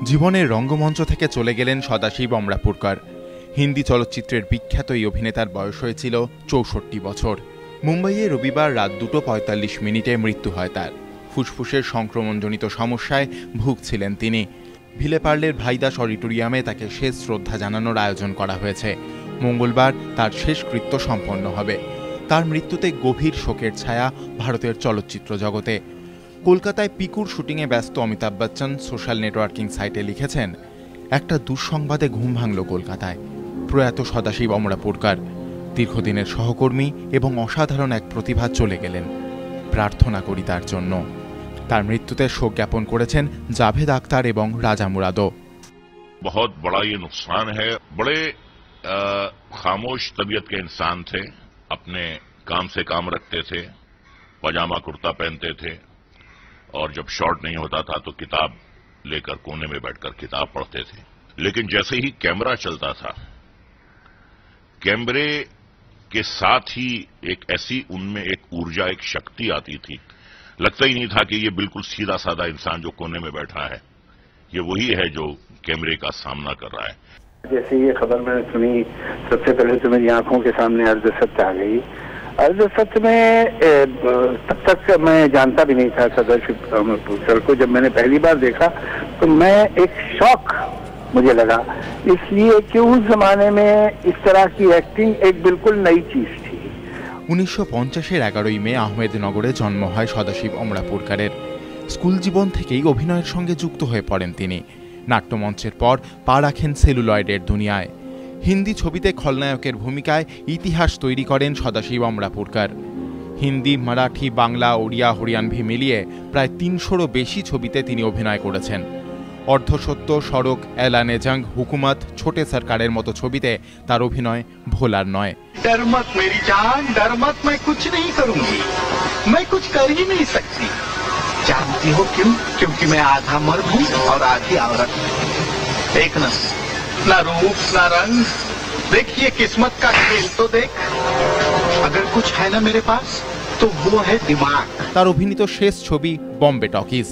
জীবনের রঙ্গমঞ্চ থেকে চলে গেলেন সদাশিব অমরাপুরকর। হিন্দি চলচ্চিত্রের বিখ্যাত এই অভিনেতার বয়স হয়েছিল ৬৪ বছর। মুম্বাইয়ে রবিবার রাত 2:45 মৃত্যু হয় তার। ফুসফুসের সংক্রমণজনিত সমস্যায় ভুগছিলেন তিনি। ভিলেপার্লের ভাইদাস অডিটোরিয়ামে তাকে শেষ শ্রদ্ধা জানানোর আয়োজন করা হয়েছে। মঙ্গলবার তার শেষকৃত্য সম্পন্ন হবে। তার মৃত্যুতে গভীর শোকের ছায়া ভারতের চলচ্চিত্র জগতে। কলকাতায় পিকুর শুটিংয়ে ব্যস্ত অমিতাভ বচ্চন সোশ্যাল নেটওয়ার্কিং সাইটে লিখেছেন, একটা দুঃসংবাদে ঘুম ভাঙল কলকাতায়। প্রয়াত সদাশিব অমরাপুরকর দীর্ঘদিনের সহকর্মী এবং অসাধারণ এক প্রতিভা চলে গেলেন। প্রার্থনা করি তার জন্য। তার মৃত্যুতে শোক জ্ঞাপন করেছেন জাভেদ আখতার এবং রাজা মুরাদও। बहुत बड़ा ये नुकसान है। बड़े खामोश तबीयत के इंसान थे, अपने काम से काम रखते थे, पजामा कुर्ता पहनते थे और जब शॉट नहीं होता था तो किताब लेकर कोने में बैठकर किताब पढ़ते थे। लेकिन जैसे ही कैमरा चलता था, कैमरे के साथ ही एक ऐसी उनमें एक ऊर्जा, एक शक्ति आती थी, लगता ही नहीं था कि ये बिल्कुल सीधा साधा इंसान जो कोने में बैठा है ये वही है जो कैमरे का सामना कर रहा है। जैसे ये खबर मैंने सुनी, सबसे पहले तो मेरी आंखों के सामने अर्ध सत्य आ गई। अर्ध सत्य में तब तक मैं जानता भी नहीं था सदाशिव अमरापुरकर को। जब मैंने पहली बार देखा तो मैं एक शॉक मुझे लगा, इसलिए कि उस जमाने में इस तरह की एक्टिंग एक बिल्कुल नई चीज थी। 1950-এর 11ই মে আহমেদনগরে জন্ম হয় সদাশিব অমরাপুরকরের। স্কুল জীবন থেকেই অভিনয়ের সঙ্গে যুক্ত হয়ে পড়েন তিনি। নাট্যমঞ্চের পর পা রাখেন সেলুলয়েডের দুনিয়ায়। হিন্দি ছবিতে খলনায়কের ভূমিকায় ইতিহাস তৈরি করেন সদাশিব অমরাপুরকর। হিন্দি, মারাঠি, বাংলা, ওড়িয়া, হরিয়ানভি মিলিয়ে প্রায় 300রও বেশি ছবিতে তিনি অভিনয় করেছেন। অর্ধসত্য, সড়ক, এলানে জং, হুকুমত, ছোটে সরকারের মতো ছবিতে তার অভিনয় ভোলার নয়। डर मत मेरी जान, डर मत, मैं कुछ नहीं करूंगी, मैं कुछ कर ही नहीं सकती। जानती हो क्यों? क्योंकि मैं आधा मर्द हूँ और आधी औरत। देखना, ना रूप ना रंग, देखिए किस्मत का खेल तो देख। अगर कुछ है ना मेरे पास तो वो है दिमाग। তার অভিনীত শেষ ছবি বম্বে টকিজ।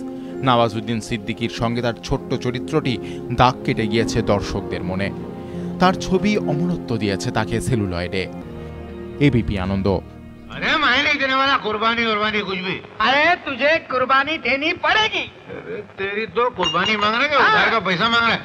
নওয়াজুদ্দিন সিদ্দিকীর সঙ্গে তার ছোট্ট চরিত্রটি দাগ কেটে গিয়েছে দর্শকদের মনে। তার ছবি অমরত্ব দিয়েছে তাকে সেলুলয়েডে। এবিপি আনন্দ। अरे मैं नहीं देने वाला कुर्बानी कुर्बानी कुछ भी। अरे तुझे कुर्बानी देनी पड़ेगी। अरे तेरी तो कुर्बानी मांग रहे, उधार का पैसा मांग रहे।